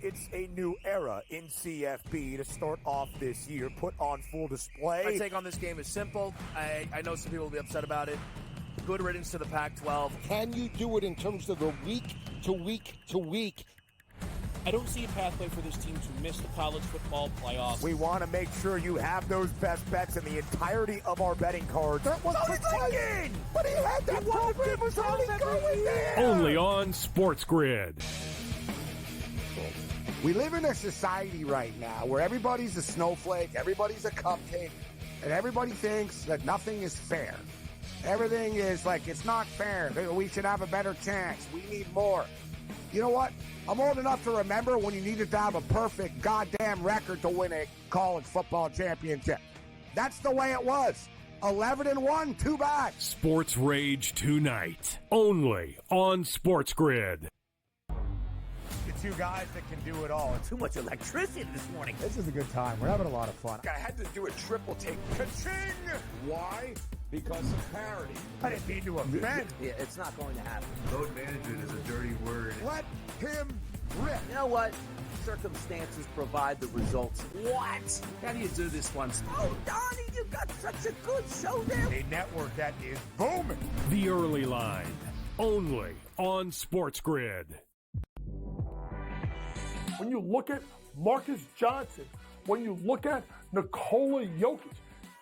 it's a new era in CFB to start off this year, put on full display. My take on this game is simple. I know some people will be upset about it. Good riddance to the Pac-12. Can you do it in terms of the week to week to week? I don't see a pathway for this team to miss the college football playoffs. We want to make sure you have those best bets in the entirety of our betting cards. That was thinking! But he had that program was already going there! Only on SportsGrid. We live in a society right now where everybody's a snowflake, everybody's a cupcake, and everybody thinks that nothing is fair. Everything is like, it's not fair. We should have a better chance. We need more. You know what? I'm old enough to remember when you needed to have a perfect goddamn record to win a college football championship. That's the way it was. 11-1, too bad. Sports Rage tonight, only on SportsGrid. The two guys that can do it all. Too much electricity this morning. This is a good time. We're having a lot of fun. I had to do a triple take. Ka-ching! Why? Because of parity. I didn't mean to offend. Yeah, it's not going to happen. Load management is a dirty word. Let him rip. You know what? Circumstances provide the results. What? How do you do this one? Oh, Donnie, you got such a good show there. A network that is booming. The Early Line, only on SportsGrid. When you look at Marcus Johnson, when you look at Nikola Jokic,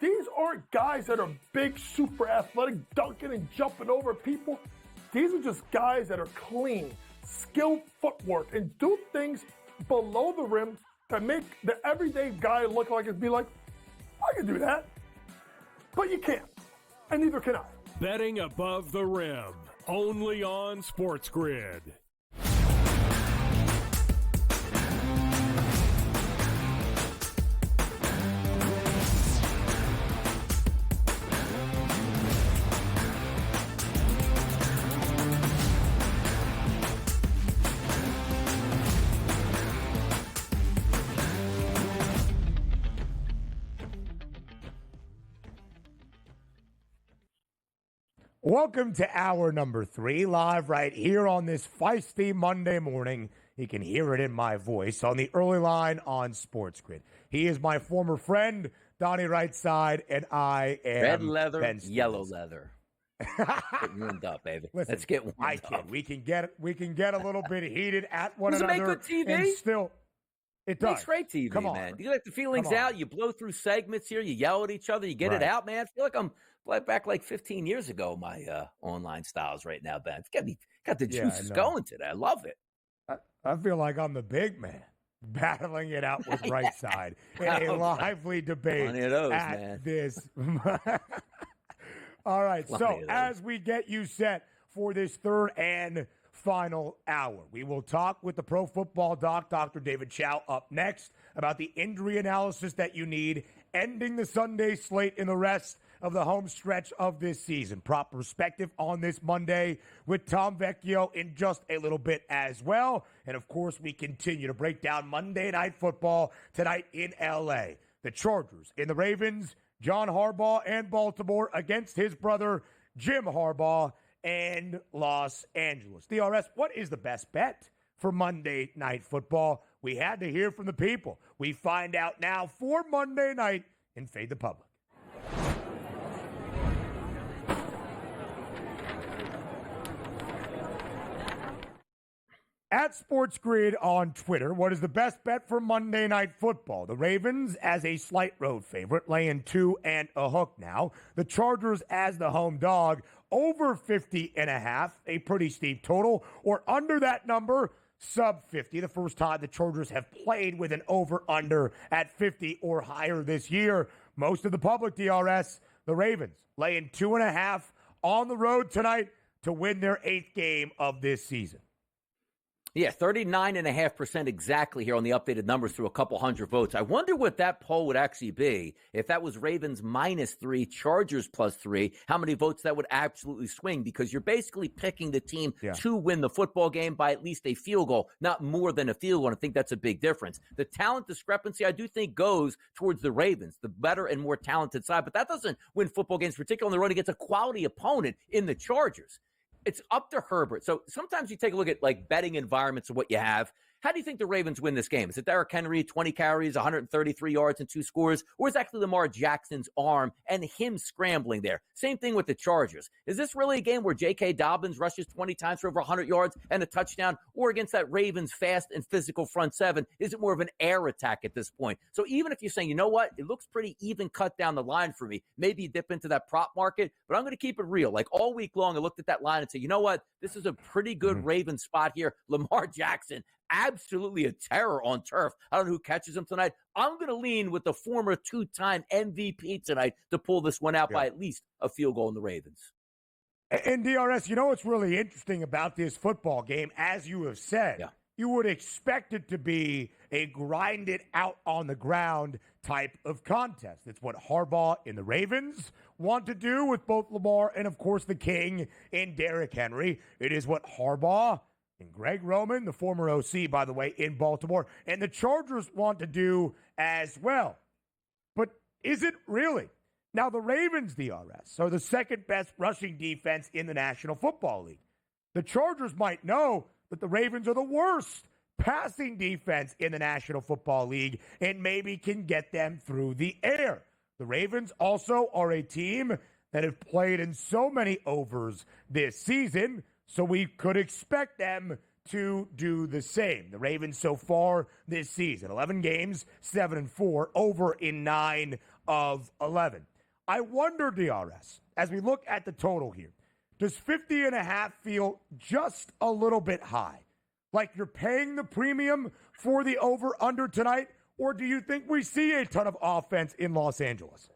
these aren't guys that are big, super athletic, dunking and jumping over people. These are just guys that are clean, skilled footwork, and do things below the rim that make the everyday guy look like it'd be like, I can do that. But you can't, and neither can I. Betting above the rim, only on SportsGrid. Welcome to hour number 3, live right here on this feisty Monday morning. You can hear it in my voice on the Early Line on SportsGrid. He is my former friend, Donnie Rightside, and I am Red leather, Ben Stevens. yellow leather. Get warmed up, baby. Listen, Let's get warmed up. We can get a little bit heated at one Does it another. make good TV? And still, it does. Makes great TV, Come on. man. You let the feelings out. You blow through segments here. You yell at each other. You get it out, man. I feel like I'm back like 15 years ago. My online styles right now, Ben. It's got the juices going today. I love it. I feel like I'm the big man battling it out with Rightside in a lively debate Plenty of those, at man. this. All right, so as we get you set for this third and final hour, we will talk with the Pro Football Doc, Dr. David Chao, up next about the injury analysis that you need, ending the Sunday slate in the rest of the home stretch of this season. Proper perspective on this Monday with Tom Vecchio in just a little bit as well. And, of course, we continue to break down Monday Night Football tonight in L.A. The Chargers and the Ravens, John Harbaugh and Baltimore against his brother Jim Harbaugh and Los Angeles. DRS, what is the best bet for Monday Night Football? We had to hear from the people. We find out now for Monday night in Fade the Public. At SportsGrid on Twitter, what is the best bet for Monday Night Football? The Ravens as a slight road favorite, laying 2 and a hook now. The Chargers as the home dog, over 50.5, a pretty steep total. Or under that number, sub 50. The first time the Chargers have played with an over-under at 50 or higher this year. Most of the public, DRS, the Ravens laying 2.5 on the road tonight to win their 8th game of this season. Yeah, 39.5% exactly here on the updated numbers through a couple hundred votes. I wonder what that poll would actually be if that was Ravens -3, Chargers +3, how many votes that would absolutely swing, because you're basically picking the team to win the football game by at least a field goal, not more than a field goal. And I think that's a big difference. The talent discrepancy, I do think, goes towards the Ravens, the better and more talented side, but that doesn't win football games, particularly on the road against a quality opponent in the Chargers. It's up to Herbert. So sometimes you take a look at like betting environments of what you have. How do you think the Ravens win this game? Is it Derrick Henry, 20 carries, 133 yards, and 2 scores? Or is it actually Lamar Jackson's arm and him scrambling there? Same thing with the Chargers. Is this really a game where J.K. Dobbins rushes 20 times for over 100 yards and a touchdown? Or against that Ravens fast and physical front seven, is it more of an air attack at this point? So even if you're saying, you know what, it looks pretty even cut down the line for me, maybe you dip into that prop market, but I'm going to keep it real. Like all week long, I looked at that line and said, you know what, this is a pretty good Ravens spot here. Lamar Jackson, absolutely a terror on turf. I don't know who catches him tonight. I'm going to lean with the former 2-time MVP tonight to pull this one out by at least a field goal in the Ravens. And DRS, you know what's really interesting about this football game, as you have said, you would expect it to be a grinded out on the ground type of contest. It's what Harbaugh and the Ravens want to do with both Lamar and, of course, the King and Derrick Henry. It is what Harbaugh and Greg Roman, the former OC, by the way, in Baltimore, and the Chargers want to do as well. But is it really? Now, the Ravens, DRS, are the second best rushing defense in the National Football League. The Chargers might know that the Ravens are the worst passing defense in the National Football League and maybe can get them through the air. The Ravens also are a team that have played in so many overs this season, so we could expect them to do the same. The Ravens so far this season, 11 games, 7-4, over in 9 of 11. I wonder, DRS, as we look at the total here, does 50.5 feel just a little bit high? Like you're paying the premium for the over-under tonight? Or do you think we see a ton of offense in Los Angeles?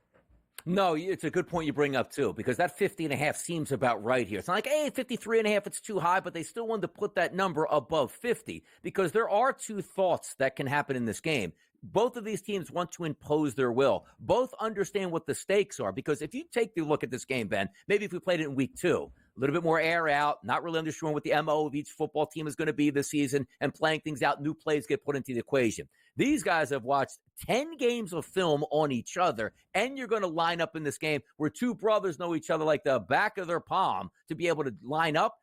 No, it's a good point you bring up, too, because that 50.5 seems about right here. It's not like, hey, 53.5, it's too high, but they still wanted to put that number above 50 because there are two thoughts that can happen in this game. Both of these teams want to impose their will. Both understand what the stakes are, because if you take a look at this game, Ben, maybe if we played it in week 2, a little bit more air out, not really understanding what the MO of each football team is going to be this season, and playing things out, new plays get put into the equation. These guys have watched 10 games of film on each other, and you're going to line up in this game where two brothers know each other like the back of their palm to be able to line up.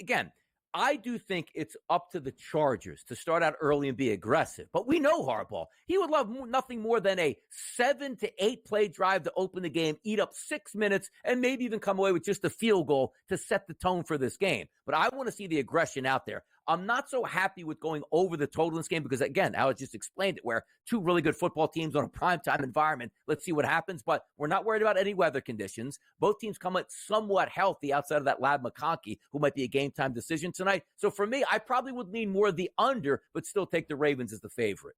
Again, I do think it's up to the Chargers to start out early and be aggressive. But we know Harbaugh. He would love nothing more than a 7 to 8 play drive to open the game, eat up 6 minutes, and maybe even come away with just a field goal to set the tone for this game. But I want to see the aggression out there. I'm not so happy with going over the total in this game because, again, I just explained it, where two really good football teams on a primetime environment. Let's see what happens, but we're not worried about any weather conditions. Both teams come out somewhat healthy outside of that Lad McConkey, who might be a game-time decision tonight. So for me, I probably would lean more the under, but still take the Ravens as the favorite.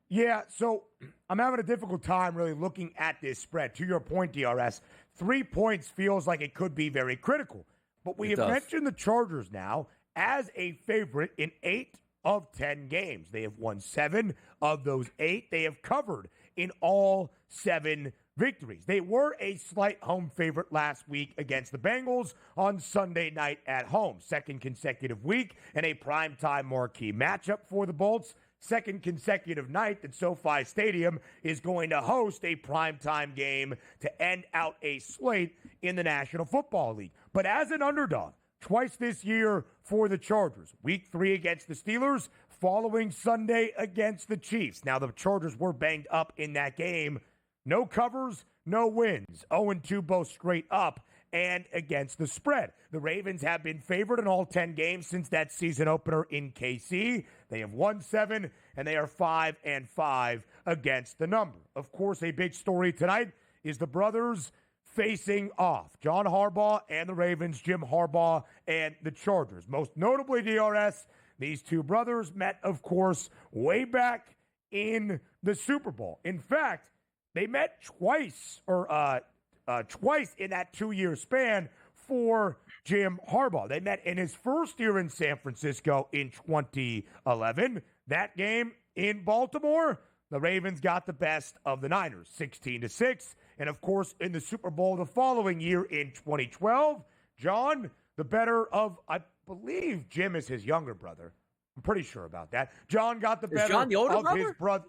Yeah, so I'm having a difficult time really looking at this spread. To your point, DRS, 3 points feels like it could be very critical. But we have mentioned the Chargers now as a favorite in 8 of 10 games. They have won 7 of those 8. They have covered in all 7 victories. They were a slight home favorite last week against the Bengals on Sunday night at home. Second consecutive week and a primetime marquee matchup for the Bolts. Second consecutive night that SoFi Stadium is going to host a primetime game to end out a slate in the National Football League. But as an underdog, twice this year for the Chargers. Week 3 against the Steelers, following Sunday against the Chiefs. Now, the Chargers were banged up in that game. No covers, no wins. 0-2 both straight up and against the spread. The Ravens have been favored in all 10 games since that season opener in KC. They have won 7, and they are 5-5 against the number. Of course, a big story tonight is the brothers facing off. John Harbaugh and the Ravens, Jim Harbaugh and the Chargers. Most notably, DRS, these two brothers met, of course, way back in the Super Bowl. In fact, they met twice in that 2-year span for Jim Harbaugh. They met in his first year in San Francisco in 2011. That game in Baltimore, the Ravens got the best of the Niners, 16-6. And, of course, in the Super Bowl the following year in 2012, John, the better of, I believe Jim is his younger brother. I'm pretty sure about that. John got the better John the older of brother? his brother.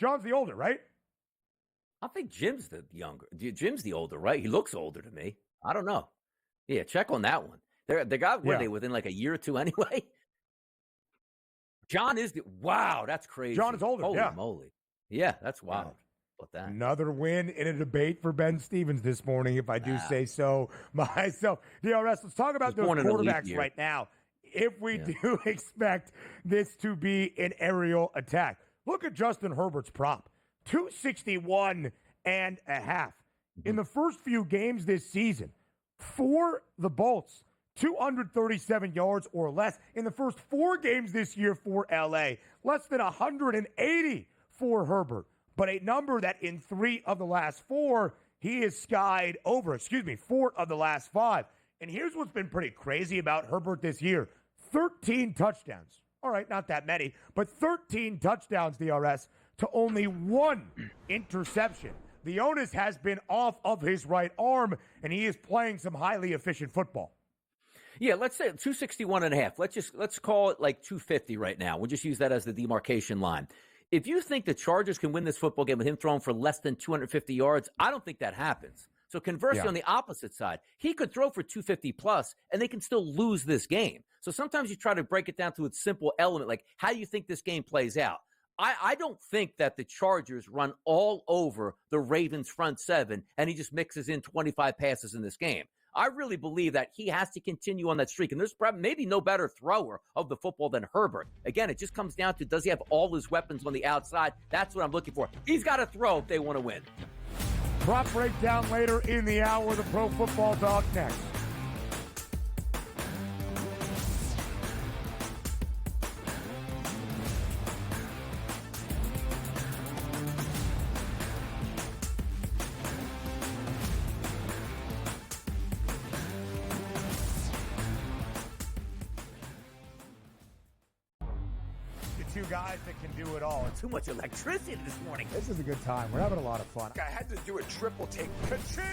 John's the older, right? I think Jim's the younger. Jim's the older, right? He looks older to me. I don't know. Yeah, check on that one. Were they within like a year or two anyway? John is wow, that's crazy. John is older. Holy yeah. moly. Yeah, that's wild. About that. Another win in a debate for Ben Stevens this morning, if I do say so myself. DRS, let's talk about those quarterbacks right now. If we do expect this to be an aerial attack, look at Justin Herbert's prop, 261 and a half. In the first few games this season, for the Bolts, 237 yards or less. In the first 4 games this year for LA, less than 180 for Herbert. But a number that in 3 of the last 4, he is skied over. 4 of the last 5. And here's what's been pretty crazy about Herbert this year. 13 touchdowns. All right, not that many, but 13 touchdowns, DRS, to only 1 interception. The onus has been off of his right arm, and he is playing some highly efficient football. Yeah, let's say 261 and a half. Let's call it like 250 right now. We'll just use that as the demarcation line. If you think the Chargers can win this football game with him throwing for less than 250 yards, I don't think that happens. So conversely, on the opposite side, he could throw for 250 plus, and they can still lose this game. So sometimes you try to break it down to its simple element, like how do you think this game plays out? I don't think that the Chargers run all over the Ravens front 7, and he just mixes in 25 passes in this game. I really believe that he has to continue on that streak. And there's probably maybe no better thrower of the football than Herbert. Again, it just comes down to, does he have all his weapons on the outside? That's what I'm looking for. He's got to throw if they want to win. Prop breakdown later in the hour. The Pro Football Doc next. Two guys that can do it all. Too much electricity this morning. This is a good time. We're having a lot of fun. I had to do a triple take. Ka-ching!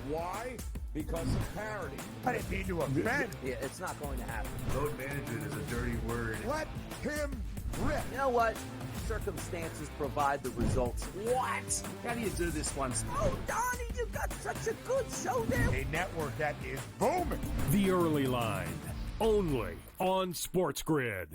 Why? Because of parity. I didn't mean to offend. Yeah, it's not going to happen. Load management is a dirty word. Let him rip. You know what? Circumstances provide the results. What? How do you do this one? Oh, Donnie, you got such a good show there. A network that is booming. The Early Line, only on SportsGrid.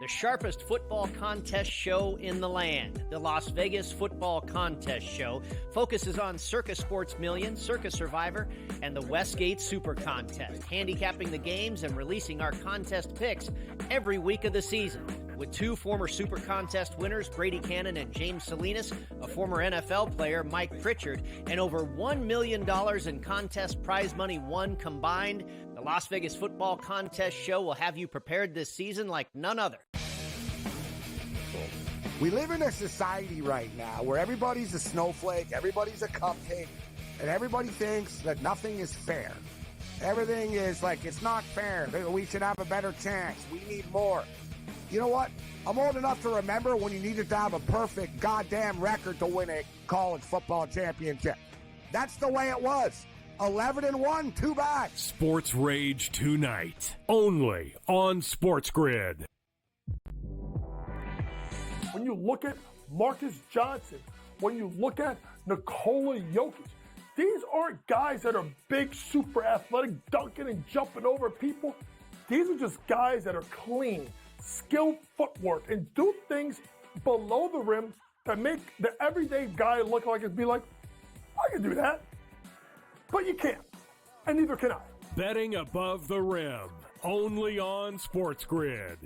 The sharpest football contest show in the land, the Las Vegas Football Contest Show, focuses on Circus Sports Million, Circus Survivor, and the Westgate Super Contest, handicapping the games and releasing our contest picks every week of the season. With 2 former Super Contest winners, Brady Cannon and James Salinas, a former NFL player, Mike Pritchard, and over $1 million in contest prize money won combined, the Las Vegas Football Contest Show will have you prepared this season like none other. We live in a society right now where everybody's a snowflake, everybody's a cupcake, and everybody thinks that nothing is fair. Everything is like, it's not fair. We should have a better chance. We need more. You know what? I'm old enough to remember when you needed to have a perfect goddamn record to win a college football championship. That's the way it was. 11-1, too bad. Sports Rage tonight, only on SportsGrid. When you look at Marcus Johnson, when you look at Nikola Jokic, these aren't guys that are big, super athletic, dunking and jumping over people. These are just guys that are clean, skilled footwork, and do things below the rim that make the everyday guy look like it'd be like, I can do that. But you can't, and neither can I. Betting above the rim, only on SportsGrid.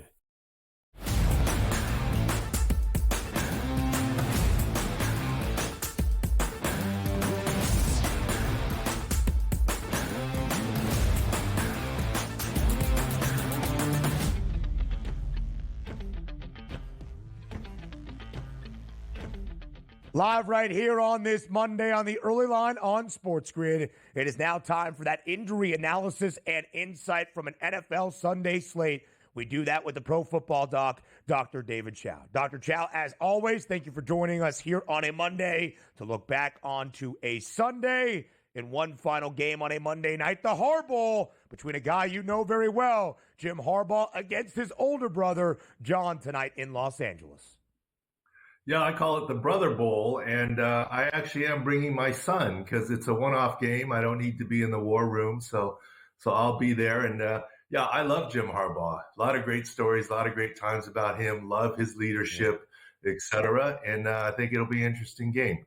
Live right here on this Monday on the Early Line on SportsGrid. It is now time for that injury analysis and insight from an NFL Sunday slate. We do that with the Pro Football Doc, Dr. David Chao. Dr. Chao, as always, thank you for joining us here on a Monday to look back onto a Sunday in one final game on a Monday night, the Harbaugh, between a guy you know very well, Jim Harbaugh, against his older brother, John, tonight in Los Angeles. Yeah, I call it the Brother Bowl, and I actually am bringing my son because it's a one-off game. I don't need to be in the war room, so I'll be there. And Yeah, I love Jim Harbaugh. A lot of great stories, a lot of great times about him. Love his leadership, etc. And I think it'll be an interesting game.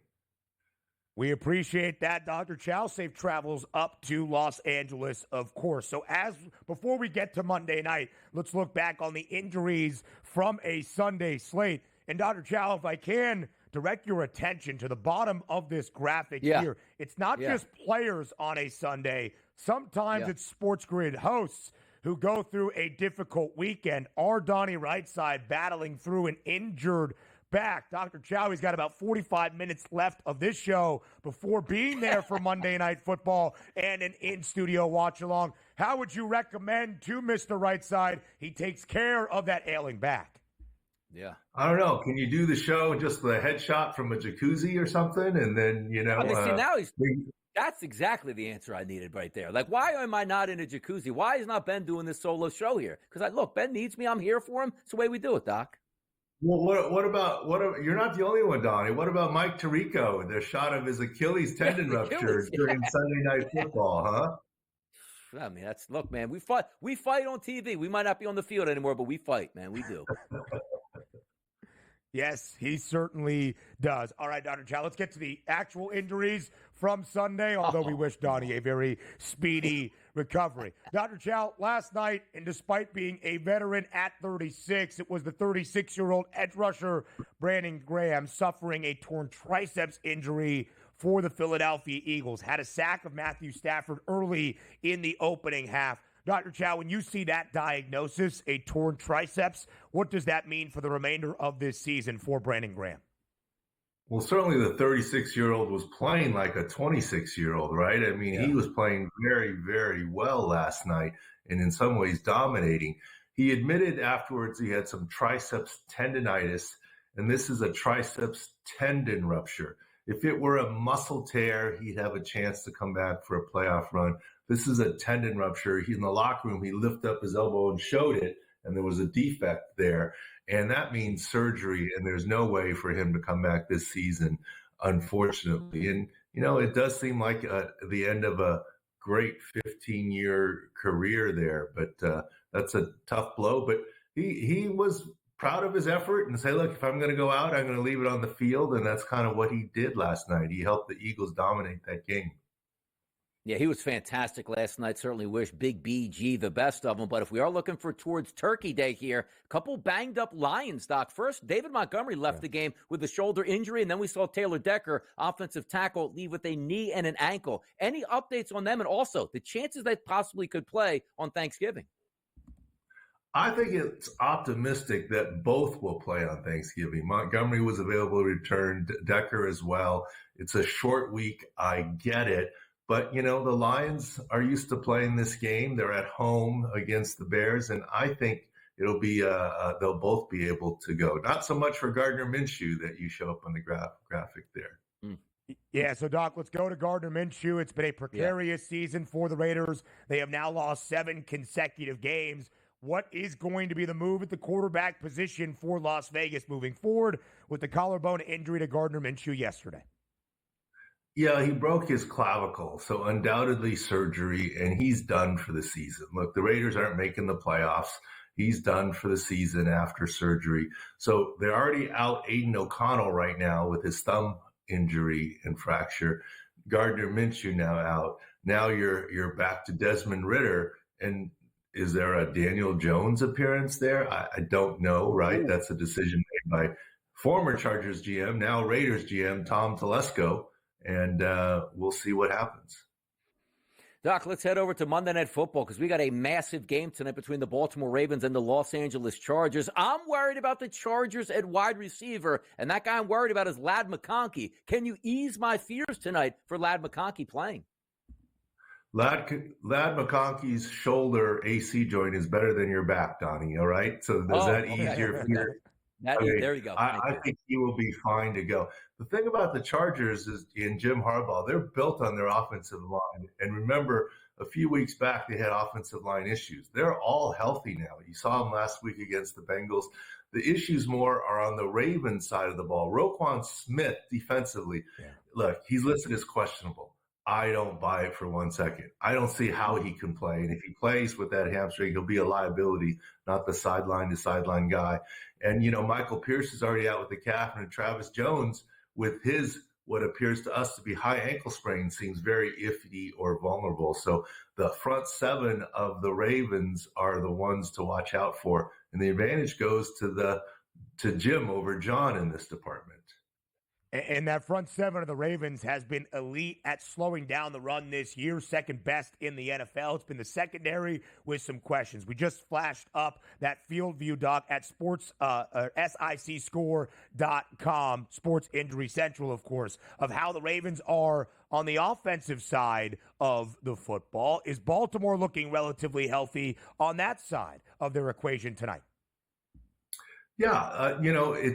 We appreciate that, Dr. Chao. Safe travels up to Los Angeles, of course. So before we get to Monday night, let's look back on the injuries from a Sunday slate. And Dr. Chao, if I can direct your attention to the bottom of this graphic here. It's not just players on a Sunday. Sometimes it's SportsGrid hosts who go through a difficult weekend. Our Donnie Rightside battling through an injured back. Dr. Chao, he's got about 45 minutes left of this show before being there for Monday Night Football and an in-studio watch-along. How would you recommend to Mr. Rightside he takes care of that ailing back? Yeah. I don't know. Can you do the show just the headshot from a jacuzzi or something? And then, that's exactly the answer I needed right there. Like, why am I not in a jacuzzi? Why is not Ben doing this solo show here? Because Ben needs me. I'm here for him. It's the way we do it, Doc. Well, what about you're not the only one, Donnie. What about Mike Tirico, the shot of his Achilles tendon rupture during Sunday Night Football, huh? I mean, man, we fight on TV. We might not be on the field anymore, but we fight, man. We do. Yes, he certainly does. All right, Dr. Chao, let's get to the actual injuries from Sunday, although we wish Donnie a very speedy recovery. Dr. Chao, last night, and despite being a veteran at 36, it was the 36-year-old edge rusher Brandon Graham suffering a torn triceps injury for the Philadelphia Eagles. Had a sack of Matthew Stafford early in the opening half. Dr. Chao, when you see that diagnosis, a torn triceps, what does that mean for the remainder of this season for Brandon Graham? Well, certainly the 36-year-old was playing like a 26-year-old, right? I mean, he was playing very, very well last night and in some ways dominating. He admitted afterwards he had some triceps tendonitis, and this is a triceps tendon rupture. If it were a muscle tear, he'd have a chance to come back for a playoff run. This is a tendon rupture. In the locker room, he lifted up his elbow and showed it, and there was a defect there. And that means surgery, and there's no way for him to come back this season, unfortunately. And, it does seem like the end of a great 15-year career there, but that's a tough blow. But he was proud of his effort and say, look, if I'm going to go out, I'm going to leave it on the field. And that's kind of what he did last night. He helped the Eagles dominate that game. Yeah, he was fantastic last night. Certainly wish Big BG the best of him. But if we are looking towards Turkey Day here, a couple banged up Lions, Doc. First, David Montgomery left the game with a shoulder injury, and then we saw Taylor Decker, offensive tackle, leave with a knee and an ankle. Any updates on them? And also the chances they possibly could play on Thanksgiving? I think it's optimistic that both will play on Thanksgiving. Montgomery was available to return, Decker as well. It's a short week. I get it. But, the Lions are used to playing this game. They're at home against the Bears, and I think it'll be they'll both be able to go. Not so much for Gardner Minshew that you show up on the graphic there. Yeah, so, Doc, let's go to Gardner Minshew. It's been a precarious season for the Raiders. They have now lost 7 consecutive games. What is going to be the move at the quarterback position for Las Vegas moving forward with the collarbone injury to Gardner Minshew yesterday? Yeah, he broke his clavicle, so undoubtedly surgery, and he's done for the season. Look, the Raiders aren't making the playoffs. He's done for the season after surgery. So they're already out Aiden O'Connell right now with his thumb injury and fracture. Gardner Minshew now out. Now you're back to Desmond Ridder. And is there a Daniel Jones appearance there? I don't know, right? Ooh. That's a decision made by former Chargers GM, now Raiders GM, Tom Telesco. And we'll see what happens. Doc, let's head over to Monday Night Football because we got a massive game tonight between the Baltimore Ravens and the Los Angeles Chargers. I'm worried about the Chargers at wide receiver, and that guy I'm worried about is Ladd McConkey. Can you ease my fears tonight for Ladd McConkey playing? Ladd McConkey's shoulder AC joint is better than your back, Donnie, all right? So does that ease your fears? There you go. I think he will be fine to go. The thing about the Chargers is in Jim Harbaugh, they're built on their offensive line. And remember, a few weeks back, they had offensive line issues. They're all healthy now. You saw them last week against the Bengals. The issues more are on the Ravens side of the ball. Roquan Smith defensively, look, he's listed as questionable. I don't buy it for 1 second. I don't see how he can play. And if he plays with that hamstring, he'll be a liability, not the sideline to sideline guy. And, Michael Pierce is already out with the calf, and Travis Jones with his what appears to us to be high ankle sprain seems very iffy or vulnerable. So the front seven of the Ravens are the ones to watch out for. And the advantage goes to Jim over John in this department. And that front seven of the Ravens has been elite at slowing down the run this year, second best in the NFL. It's been the secondary with some questions. We just flashed up that field view doc at SICScore.com, Sports Injury Central, of course, of how the Ravens are on the offensive side of the football. Is Baltimore looking relatively healthy on that side of their equation tonight? Yeah,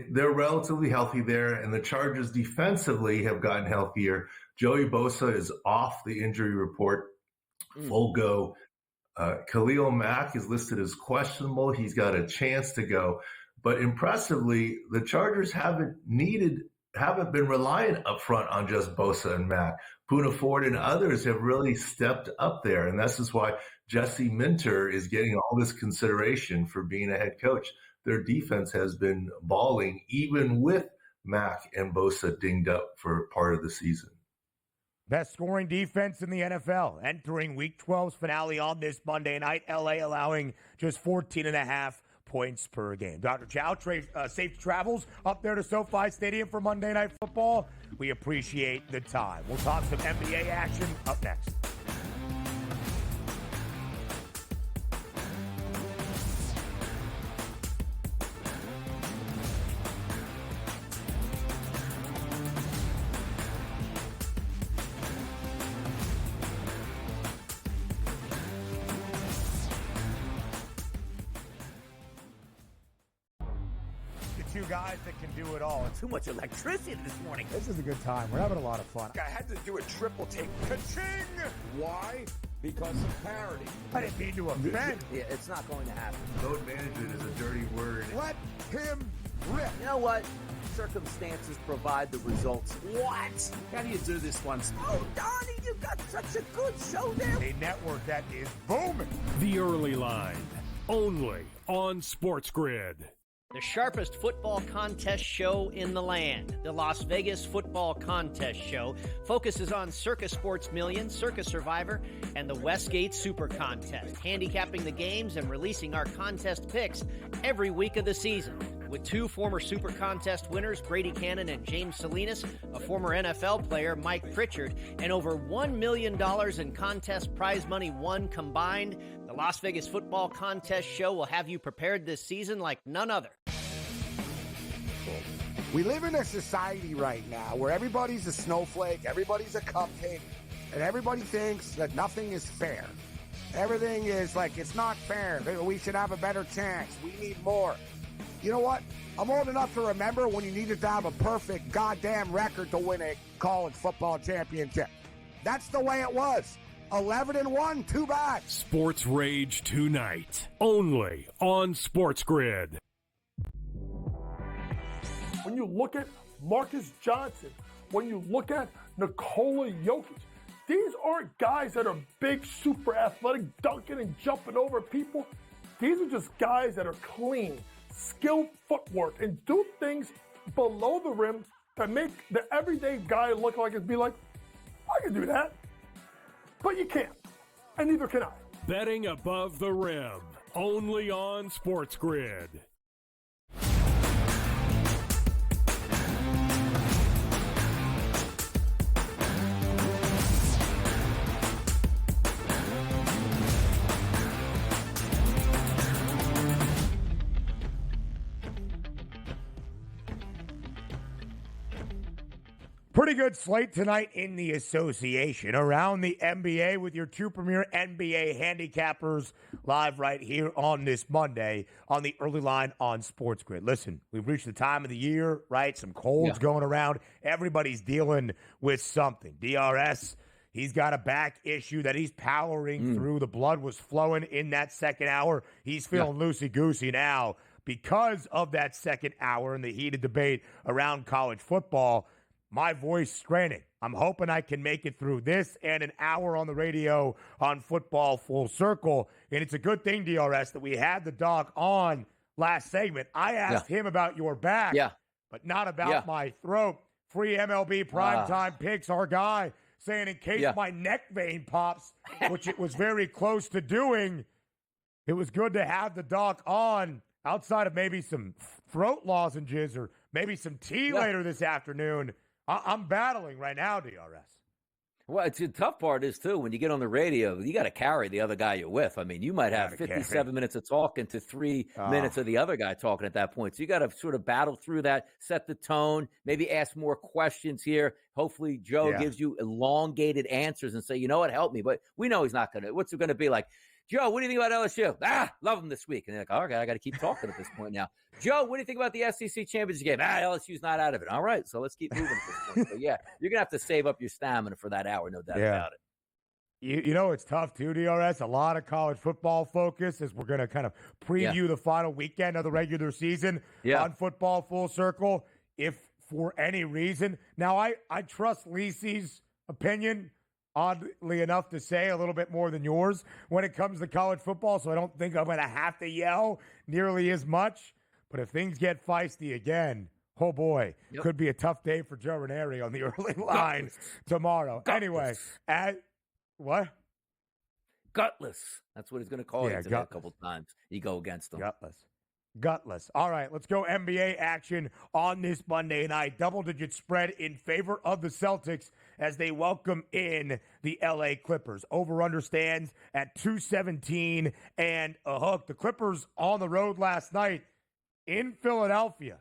they're relatively healthy there, and the Chargers defensively have gotten healthier. Joey Bosa is off the injury report, full go. Khalil Mack is listed as questionable. He's got a chance to go. But impressively, the Chargers haven't been reliant up front on just Bosa and Mack. Poona Ford and others have really stepped up there, and this is why Jesse Minter is getting all this consideration for being a head coach. Their defense has been balling, even with Mack and Bosa dinged up for part of the season. Best scoring defense in the NFL, entering Week 12's finale on this Monday night. LA allowing just 14.5 points per game. Dr. Chao, safe travels up there to SoFi Stadium for Monday Night Football. We appreciate the time. We'll talk some NBA action up next. Two guys that can do it all. Too much electricity this morning. This is a good time. We're having a lot of fun. I had to do a triple take. Ka-ching! Why? Because of parity. I didn't mean to offend. Yeah, it's not going to happen. Load management is a dirty word. Let him rip. You know what? Circumstances provide the results. What? How do you do this once? Oh, Donnie, you got such a good show there. A network that is booming. The Early Line, only on SportsGrid. The sharpest football contest show in the land, the Las Vegas Football Contest Show, focuses on Circa Sports Million, Circa Survivor, and the Westgate Super Contest, handicapping the games and releasing our contest picks every week of the season. With two former Super Contest winners, Brady Cannon and James Salinas, a former NFL player, Mike Pritchard, and over $1 million in contest prize money won combined, the Las Vegas Football Contest Show will have you prepared this season like none other. We live in a society right now where everybody's a snowflake, everybody's a cupcake, and everybody thinks that nothing is fair. Everything is like, it's not fair. We should have a better chance. We need more. You know what? I'm old enough to remember when you needed to have a perfect goddamn record to win a college football championship. That's the way it was. 11-1, too bad. Sports Rage tonight, only on SportsGrid. When you look at Marcus Johnson, when you look at Nikola Jokic, these aren't guys that are big, super athletic, dunking and jumping over people. These are just guys that are clean, skilled footwork, and do things below the rim that make the everyday guy look like it'd be like, I can do that. But you can't, and neither can I. Betting above the rim, only on SportsGrid. Pretty good slate tonight in the association around the NBA with your two premier NBA handicappers live right here on this Monday on the Early Line on SportsGrid. Listen, we've reached the time of the year, right? Some colds going around. Everybody's dealing with something. DRS, he's got a back issue that he's powering through. The blood was flowing in that second hour. He's feeling loosey-goosey now because of that second hour and the heated debate around college football. my voice straining. I'm hoping I can make it through this and an hour on the radio on Football Full Circle. And it's a good thing, DRS, that we had the doc on last segment. I asked him about your back, but not about my throat. Free MLB primetime picks, our guy, saying in case my neck vein pops, which it was very close to doing, it was good to have the doc on outside of maybe some throat lozenges or maybe some tea later this afternoon. I'm battling right now, DRS. Well, the tough part is, too, when you get on the radio, you got to carry the other guy you're with. I mean, you might have 57 minutes of talking to 3 minutes of the other guy talking at that point. So you got to sort of battle through that, set the tone, maybe ask more questions here. Hopefully Joe gives you elongated answers and say, you know what, help me. But we know he's not going to. What's it going to be like? Joe, what do you think about LSU? Love them this week. And they're like, all right, I got to keep talking at this point now. Joe, what do you think about the SEC championship game? LSU's not out of it. All right, so let's keep moving at this point. But yeah, you're going to have to save up your stamina for that hour, no doubt about it. You know, it's tough too, DRS. A lot of college football focus as we're going to kind of preview the final weekend of the regular season on Football Full Circle. If for any reason, now I trust Lisi's opinion, oddly enough to say, a little bit more than yours when it comes to college football, so I don't think I'm going to have to yell nearly as much. But if things get feisty again, oh boy, could be a tough day for Joe Ranieri on the early line tomorrow. Anyway, what? Gutless. That's what he's going to call you today a couple times. You go against him. Gutless. All right, let's go NBA action on this Monday night. Double-digit spread in favor of the Celtics as they welcome in the LA Clippers. Over-under stands at 217 and a hook. The Clippers on the road last night in Philadelphia.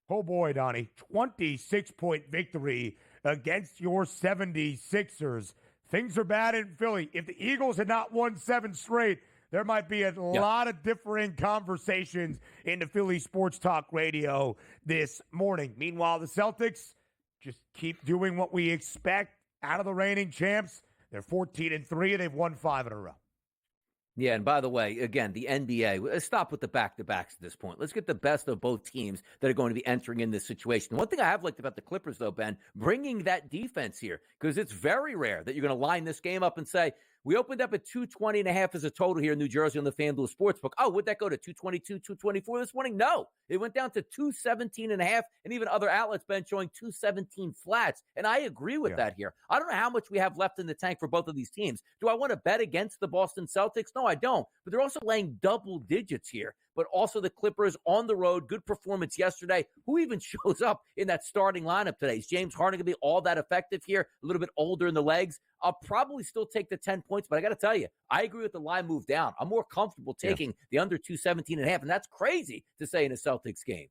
Oh boy, Donnie, 26-point victory against your 76ers. Things are bad in Philly. If the Eagles had not won 7 straight, there might be a lot of differing conversations in the Philly Sports Talk Radio this morning. Meanwhile, the Celtics just keep doing what we expect out of the reigning champs. They're 14-3, and they've won 5 in a row. Yeah, and by the way, again, the NBA, let's stop with the back-to-backs at this point. Let's get the best of both teams that are going to be entering in this situation. One thing I have liked about the Clippers, though, Ben, bringing that defense here, because it's very rare that you're going to line this game up and say, we opened up at 220.5 as a total here in New Jersey on the FanDuel Sportsbook. Oh, would that go to 222, 224 this morning? No. It went down to 217.5, and even other outlets, Ben, showing 217 flats. And I agree with that here. I don't know how much we have left in the tank for both of these teams. Do I want to bet against the Boston Celtics? No, I don't. But they're also laying double digits here. But also the Clippers on the road. Good performance yesterday. Who even shows up in that starting lineup today? Is James Harden going to be all that effective here? A little bit older in the legs. I'll probably still take the 10 points, but I got to tell you, I agree with the line move down. I'm more comfortable taking the under 217.5, and that's crazy to say in a Celtics game.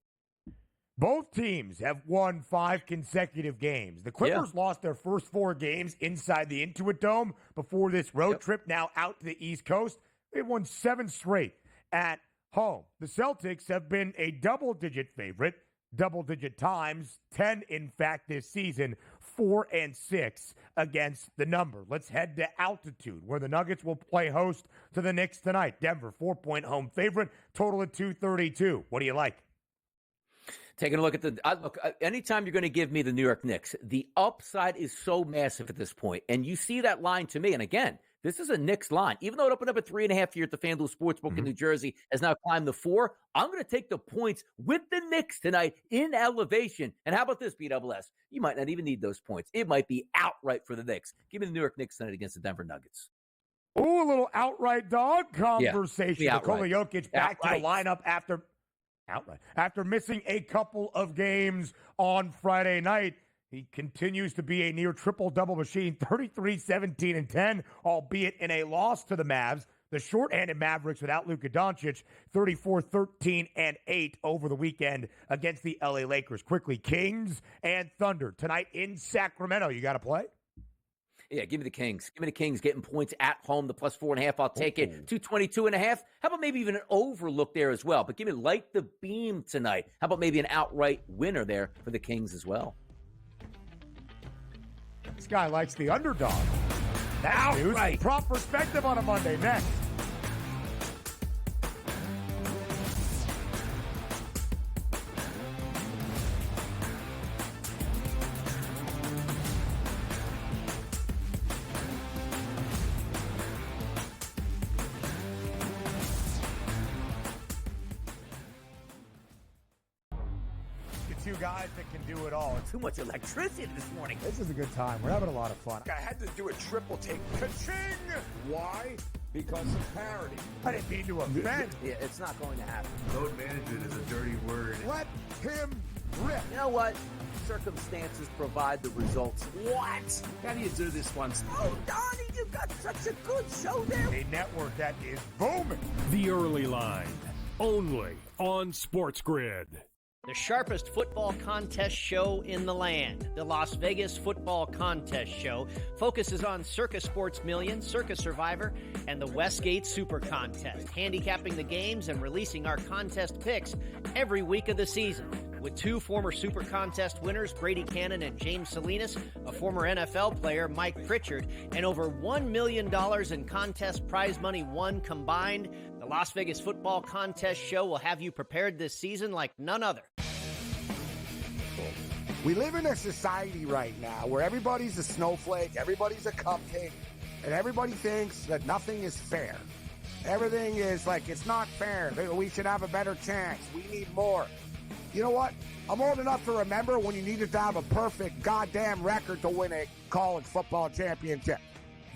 Both teams have won 5 consecutive games. The Clippers lost their first 4 games inside the Intuit Dome before this road trip now out to the East Coast. They've won 7 straight at home. The Celtics have been a double-digit favorite, double-digit times, 10 in fact this season, 4-6 against the number. Let's head to altitude where the Nuggets will play host to the Knicks tonight. Denver, 4-point home favorite, total at 232. What do you like? Taking a look at anytime you're going to give me the New York Knicks, the upside is so massive at this point. And you see that line to me. And again, this is a Knicks line. Even though it opened up at 3.5 here at the FanDuel Sportsbook in New Jersey, has now climbed to 4. I'm going to take the points with the Knicks tonight in elevation. And how about this, BWS? You might not even need those points. It might be outright for the Knicks. Give me the New York Knicks tonight against the Denver Nuggets. Ooh, a little outright dog conversation. Nikola Jokic back to the lineup after missing a couple of games on Friday night. He continues to be a near triple-double machine, 33, 17, and 10, albeit in a loss to the Mavs. The short-handed Mavericks without Luka Doncic, 34, 13, and 8 over the weekend against the LA Lakers. Quickly, Kings and Thunder tonight in Sacramento. You got to play? Yeah, give me the Kings. Give me the Kings getting points at home, the plus 4.5. I'll take it. 222.5. How about maybe even an overlook there as well? But give me light the beam tonight. How about maybe an outright winner there for the Kings as well? This guy likes the underdog. That's news. Prop perspective on a Monday. Next. two guys that can do it all. Too much electricity this morning. This is a good time. We're having a lot of fun. I had to do a triple take. Ka-ching! Why? Because of parity. I didn't mean to offend. Yeah, it's not going to happen. Load management is a dirty word. Let him rip. You know what? Circumstances provide the results. What? How do you do this once? Oh, Donnie, you've got such a good show there. A network that is booming. The Early Line, only on SportsGrid. The sharpest football contest show in the land, the Las Vegas Football Contest Show, focuses on Circa Sports Million, Circa Survivor, and the Westgate Super Contest, handicapping the games and releasing our contest picks every week of the season. With two former Super Contest winners, Brady Cannon and James Salinas, a former NFL player, Mike Pritchard, and over $1 million in contest prize money won combined, the Las Vegas Football Contest Show will have you prepared this season like none other. We live in a society right now where everybody's a snowflake, everybody's a cupcake, and everybody thinks that nothing is fair. Everything is like, it's not fair. We should have a better chance. We need more. You know what? I'm old enough to remember when you needed to have a perfect goddamn record to win a college football championship.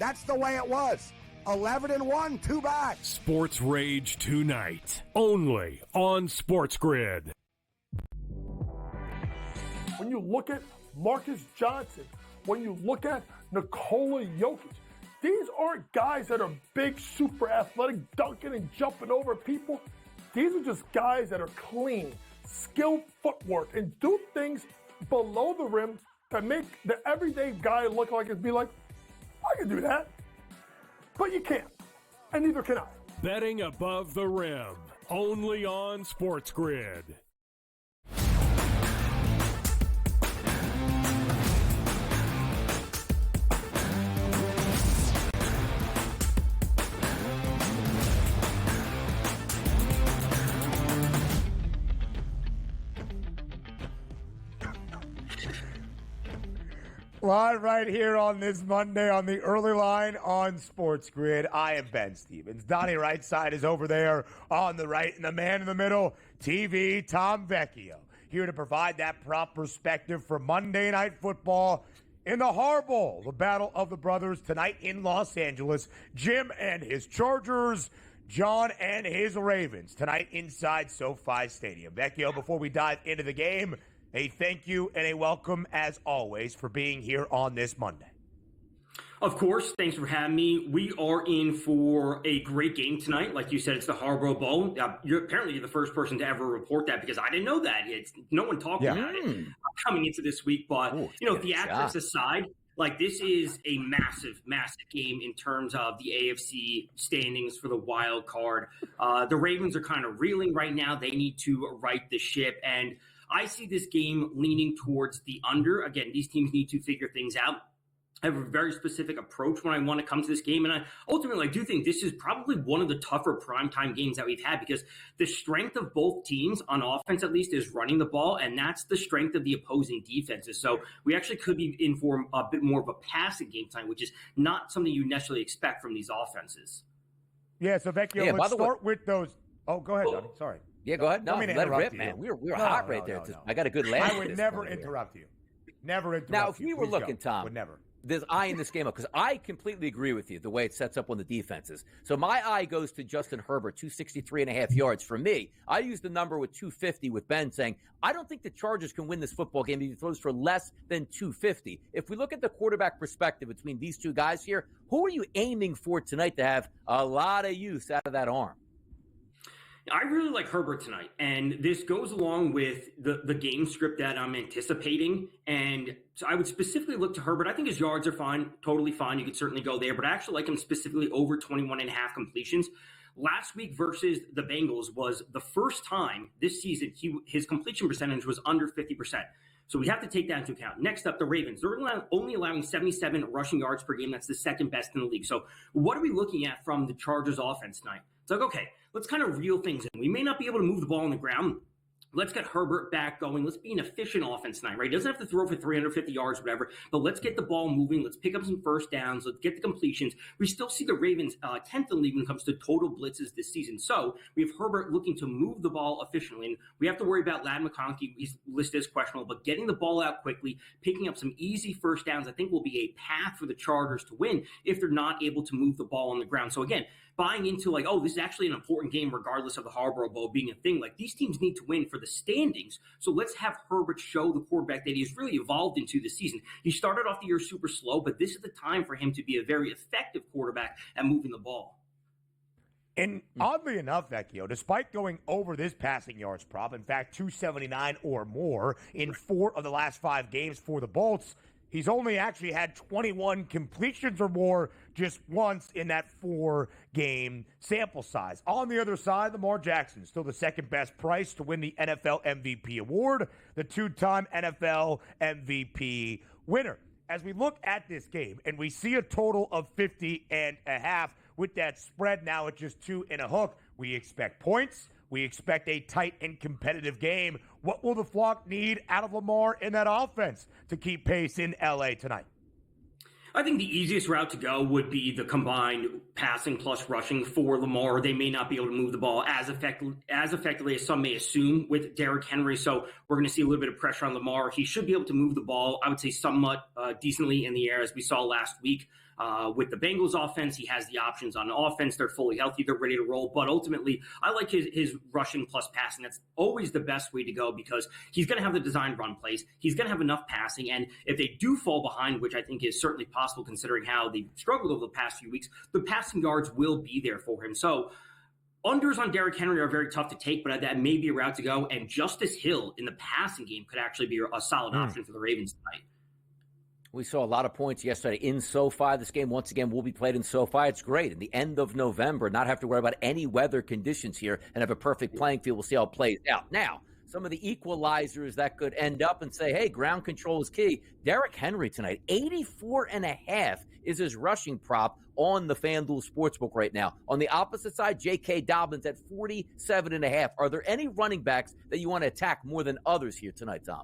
That's the way it was. 11-1, too bad. Sports Rage tonight, only on SportsGrid. When you look at Marcus Johnson, when you look at Nikola Jokic, these aren't guys that are big, super athletic, dunking and jumping over people. These are just guys that are clean, skilled footwork, and do things below the rim that make the everyday guy look like it'd be like, I can do that. But you can't, and neither can I. Betting above the rim, only on SportsGrid. Live right here on this Monday on the Early Line on SportsGrid. I am Ben Stevens. Donnie right side is over there on the right, and the man in the middle, TV Tom Vecchio, here to provide that prop perspective for Monday Night Football in the Har Bowl, the Battle of the Brothers tonight in Los Angeles. Jim and his Chargers, John and his Ravens tonight inside SoFi Stadium. Vecchio, before we dive into the game, a thank you and a welcome, as always, for being here on this Monday. Of course. Thanks for having me. We are in for a great game tonight. Like you said, it's the Harborough Bowl. You're the first person to ever report that, because I didn't know that. No one talked about it coming into this week. But, theatrics aside, this is a massive, massive game in terms of the AFC standings for the wild card. The Ravens are kind of reeling right now. They need to right the ship. And I see this game leaning towards the under. Again, these teams need to figure things out. I have a very specific approach when I want to come to this game. And I ultimately do think this is probably one of the tougher primetime games that we've had, because the strength of both teams, on offense at least, is running the ball. And that's the strength of the opposing defenses. So we actually could be in for a bit more of a passing game tonight, which is not something you necessarily expect from these offenses. Yeah, so Vecchio, let's start with those. Oh, go ahead, Donnie. Sorry. Yeah, go ahead. No, let it rip, man. We were hot right there. I got a good laugh. I would never interrupt you. Never interrupt you. Now, if we were looking, Tom, would never. There's eye in this game up, because I completely agree with you the way it sets up on the defenses. So my eye goes to Justin Herbert, 263.5 yards. For me, I use the number with 250 with Ben, saying I don't think the Chargers can win this football game if he throws for less than 250. If we look at the quarterback perspective between these two guys here, who are you aiming for tonight to have a lot of use out of that arm? I really like Herbert tonight, and this goes along with the game script that I'm anticipating. And so I would specifically look to Herbert. I think his yards are fine, totally fine. You could certainly go there, but I actually like him specifically over 21.5 completions. Last week versus the Bengals was the first time this season his completion percentage was under 50%. So we have to take that into account. Next up, the Ravens. They're only allowing 77 rushing yards per game. That's the second best in the league. So what are we looking at from the Chargers offense tonight? It's like, okay, let's kind of reel things in. We may not be able to move the ball on the ground, Let's get Herbert back going. Let's be an efficient offense tonight, right? He doesn't have to throw for 350 yards, whatever, but let's get the ball moving. Let's pick up some first downs. Let's get the completions. We still see the Ravens 10th in the league when it comes to total blitzes this season. So we have Herbert looking to move the ball efficiently. And we have to worry about Ladd McConkey. He's listed as questionable, but getting the ball out quickly, picking up some easy first downs, I think will be a path for the Chargers to win if they're not able to move the ball on the ground. So again, buying into like, oh, this is actually an important game regardless of the Harborough Bowl being a thing. Like, these teams need to win for the standings. So let's have Herbert show the quarterback that he's really evolved into this season. He started off the year super slow, but this is the time for him to be a very effective quarterback at moving the ball. And oddly enough, Vecchio, despite going over this passing yards prop, in fact, 279 or more in 4 of the last 5 games for the Bolts, he's only actually had 21 completions or more just once in that 4-game sample size. On the other side, Lamar Jackson, still the second best price to win the NFL MVP award, the 2-time NFL MVP winner. As we look at this game and we see a total of 50.5 with that spread now at just 2 and a hook, we expect points. We expect a tight and competitive game. What will the flock need out of Lamar in that offense to keep pace in L.A. tonight? I think the easiest route to go would be the combined passing plus rushing for Lamar. They may not be able to move the ball as effectively as some may assume with Derrick Henry. So we're going to see a little bit of pressure on Lamar. He should be able to move the ball, I would say, somewhat decently in the air, as we saw last week. With the Bengals offense, he has the options on offense. They're fully healthy. They're ready to roll. But ultimately, I like his rushing plus passing. That's always the best way to go because he's going to have the designed run plays. He's going to have enough passing. And if they do fall behind, which I think is certainly possible considering how they've struggled over the past few weeks, the passing yards will be there for him. So unders on Derrick Henry are very tough to take, but that may be a route to go. And Justice Hill in the passing game could actually be a solid option for the Ravens tonight. We saw a lot of points yesterday in SoFi. This game, once again, will be played in SoFi. It's great. In the end of November, not have to worry about any weather conditions here and have a perfect playing field. We'll see how it plays out. Now, some of the equalizers that could end up and say, hey, ground control is key. Derrick Henry tonight, 84.5 is his rushing prop on the FanDuel Sportsbook right now. On the opposite side, J.K. Dobbins at 47.5. Are there any running backs that you want to attack more than others here tonight, Tom?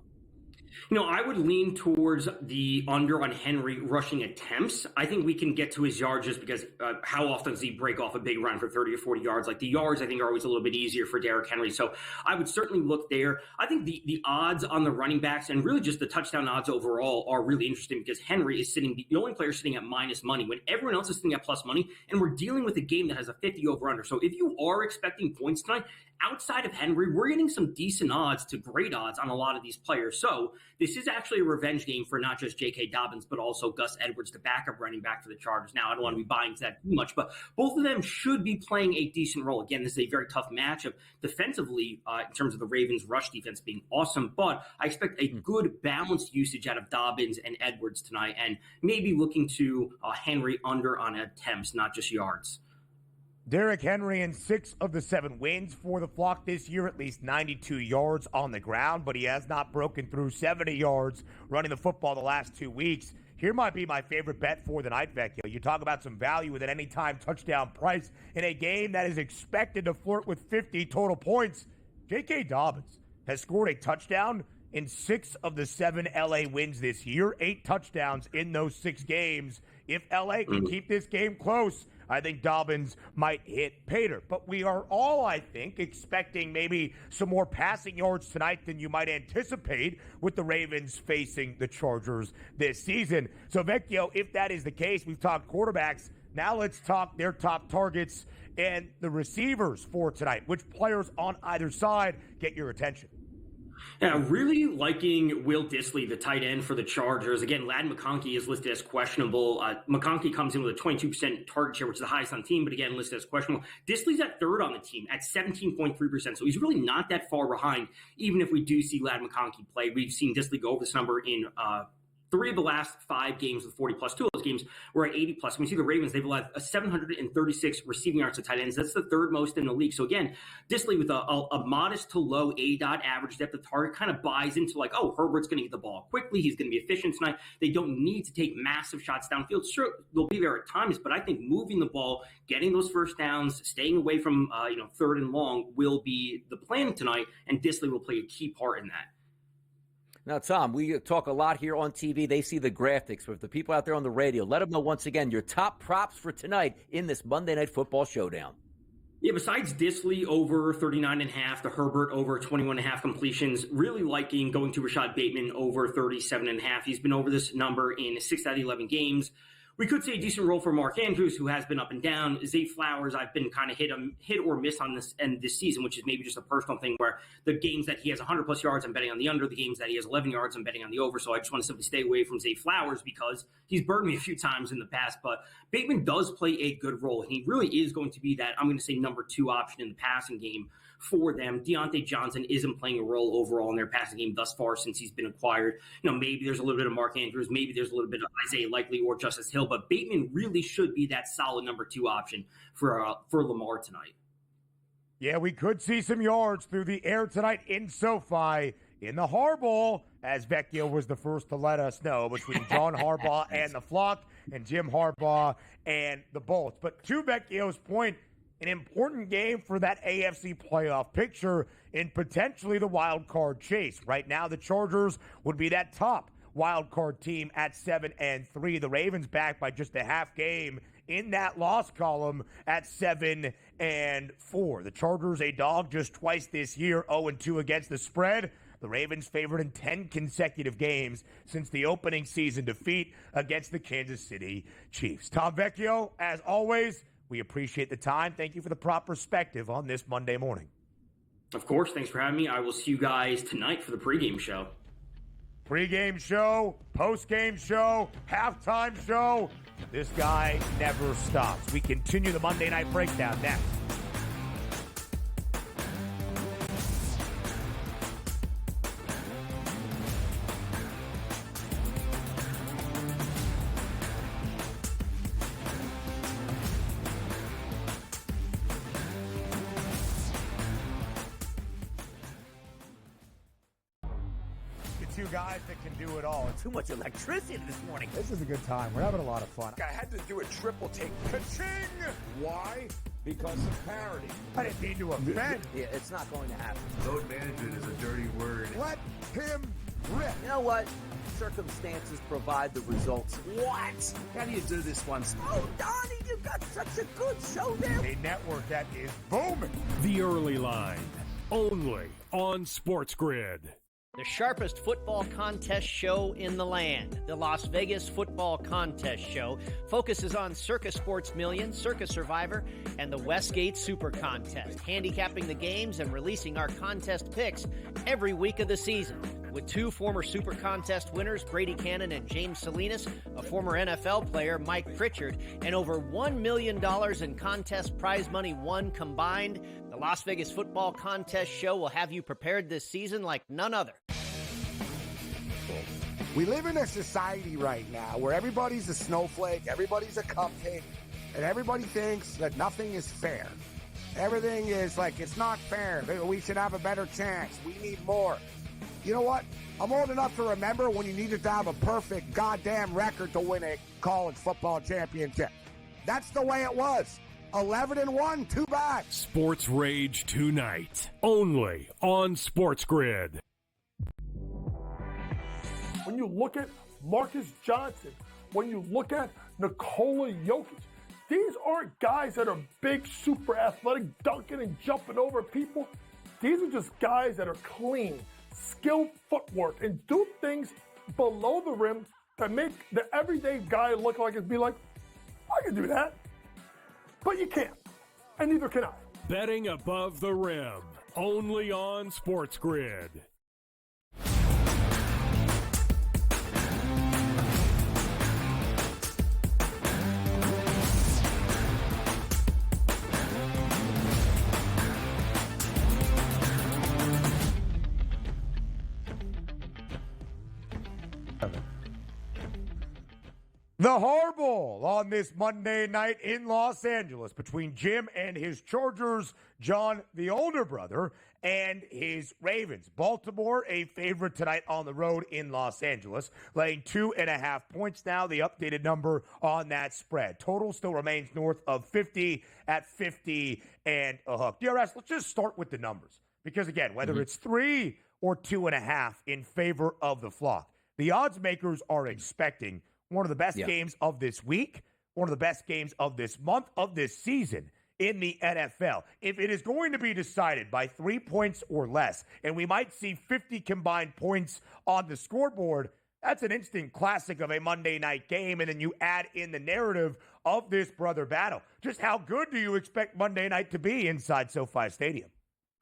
You know, I would lean towards the under on Henry rushing attempts. I think we can get to his yards just because how often does he break off a big run for 30 or 40 yards? Like the yards, I think, are always a little bit easier for Derrick Henry. So I would certainly look there. I think the odds on the running backs and really just the touchdown odds overall are really interesting because Henry is the only player sitting at minus money when everyone else is sitting at plus money. And we're dealing with a game that has a 50 over under. So if you are expecting points tonight, outside of Henry, we're getting some decent odds to great odds on a lot of these players. So this is actually a revenge game for not just J.K. Dobbins, but also Gus Edwards, the backup running back for the Chargers. Now, I don't want to be buying into that too much, but both of them should be playing a decent role. Again, this is a very tough matchup defensively in terms of the Ravens' rush defense being awesome, but I expect a good balanced usage out of Dobbins and Edwards tonight, and maybe looking to Henry under on attempts, not just yards. Derrick Henry in 6 of the 7 wins for the flock this year, at least 92 yards on the ground, but he has not broken through 70 yards running the football the last 2 weeks. Here might be my favorite bet for the night, Vecchio. You talk about some value with an anytime touchdown price in a game that is expected to flirt with 50 total points. J.K. Dobbins has scored a touchdown in 6 of the 7 L.A. wins this year, 8 touchdowns in those 6 games. If L.A. can keep this game close, I think Dobbins might hit Pater. But we are all, I think, expecting maybe some more passing yards tonight than you might anticipate with the Ravens facing the Chargers this season. So, Vecchio, if that is the case, we've talked quarterbacks. Now let's talk their top targets and the receivers for tonight. Which players on either side get your attention? Yeah, really liking Will Dissly, the tight end for the Chargers. Again, Ladd McConkey is listed as questionable. McConkey comes in with a 22% target share, which is the highest on the team, but again, listed as questionable. Dissly's at 3rd on the team at 17.3%, so he's really not that far behind, even if we do see Ladd McConkey play. We've seen Dissly go over this number in 3 of the last 5 games with 40-plus. 2 of those games were at 80-plus. When you see the Ravens, they've allowed 736 receiving yards to tight ends. That's the 3rd most in the league. So, again, Disley with a modest to low A-dot average depth of target kind of buys into like, oh, Herbert's going to get the ball quickly. He's going to be efficient tonight. They don't need to take massive shots downfield. Sure, they'll be there at times, but I think moving the ball, getting those first downs, staying away from 3rd and long will be the plan tonight, and Disley will play a key part in that. Now, Tom, we talk a lot here on TV. They see the graphics. But the people out there on the radio, let them know once again your top props for tonight in this Monday Night Football showdown. Yeah, besides Disley over 39.5, the Herbert over 21.5 completions, really liking going to Rashad Bateman over 37.5. He's been over this number in 6 out of 11 games. We could see a decent role for Mark Andrews, who has been up and down. Zay Flowers, I've been kind of hit or miss on this end this season, which is maybe just a personal thing where the games that he has 100-plus yards, I'm betting on the under. The games that he has 11 yards, I'm betting on the over. So I just want to simply stay away from Zay Flowers because he's burned me a few times in the past. But Bateman does play a good role. He really is going to be that, I'm going to say, number 2 option in the passing game for them. Deontay Johnson isn't playing a role overall in their passing game thus far since he's been acquired. Maybe there's a little bit of Mark Andrews, maybe there's a little bit of Isaiah Likely or Justice Hill, but Bateman really should be that solid number 2 option for Lamar tonight. Yeah, we could see some yards through the air tonight in SoFi in the Harbaugh, as Vecchio was the first to let us know, between John Harbaugh and the flock and Jim Harbaugh and the Bolts. But to Vecchio's point, an important game for that AFC playoff picture in potentially the wild card chase. Right now, the Chargers would be that top wild card team at 7-3. The Ravens back by just a half game in that loss column at 7-4. The Chargers a dog just twice this year, 0-2 against the spread. The Ravens favored in 10 consecutive games since the opening season defeat against the Kansas City Chiefs. Tom Vecchio, as always, we appreciate the time. Thank you for the prop perspective on this Monday morning. Of course. Thanks for having me. I will see you guys tonight for the pregame show. Pregame show, postgame show, halftime show. This guy never stops. We continue the Monday Night Breakdown next. Two guys that can do it all. Too much electricity this morning. This is a good time. We're having a lot of fun. I had to do a triple take. Ka-ching! Why? Because of parity. I didn't mean to offend. Yeah, it's not going to happen. Load management is a dirty word. Let him rip. You know what? Circumstances provide the results. What? How do you do this one? Oh, Donnie, you got such a good show there. A network that is booming. The Early Line, only on SportsGrid. The sharpest football contest show in the land, the Las Vegas Football Contest Show, focuses on Circus Sports Million, Circus Survivor, and the Westgate Super Contest, handicapping the games and releasing our contest picks every week of the season. With 2 former Super Contest winners, Brady Cannon and James Salinas, a former NFL player, Mike Pritchard, and over $1 million in contest prize money won combined, the Las Vegas Football Contest Show will have you prepared this season like none other. We live in a society right now where everybody's a snowflake, everybody's a cupcake, and everybody thinks that nothing is fair. Everything is like, it's not fair. We should have a better chance. We need more. You know what? I'm old enough to remember when you needed to have a perfect goddamn record to win a college football championship. That's the way it was. 11-1, too bad. Sports Rage tonight, only on SportsGrid. When you look at Marcus Johnson, when you look at Nikola Jokic, these aren't guys that are big, super athletic, dunking and jumping over people. These are just guys that are clean, skilled footwork, and do things below the rim that make the everyday guy look like it'd be like, I can do that. But you can't, and neither can I. Betting above the rim, only on SportsGrid. The hardball on this Monday night in Los Angeles between Jim and his Chargers, John, the older brother, and his Ravens. Baltimore, a favorite tonight on the road in Los Angeles, laying 2.5 points now, the updated number on that spread. Total still remains north of 50 at 50 and a hook. DRS, let's just start with the numbers. Because, again, whether it's 3 or 2.5 in favor of the flock, the odds makers are expecting one of the best games of this week, one of the best games of this month, of this season in the NFL. If it is going to be decided by 3 points or less, and we might see 50 combined points on the scoreboard, that's an instant classic of a Monday night game, and then you add in the narrative of this brother battle. Just how good do you expect Monday night to be inside SoFi Stadium?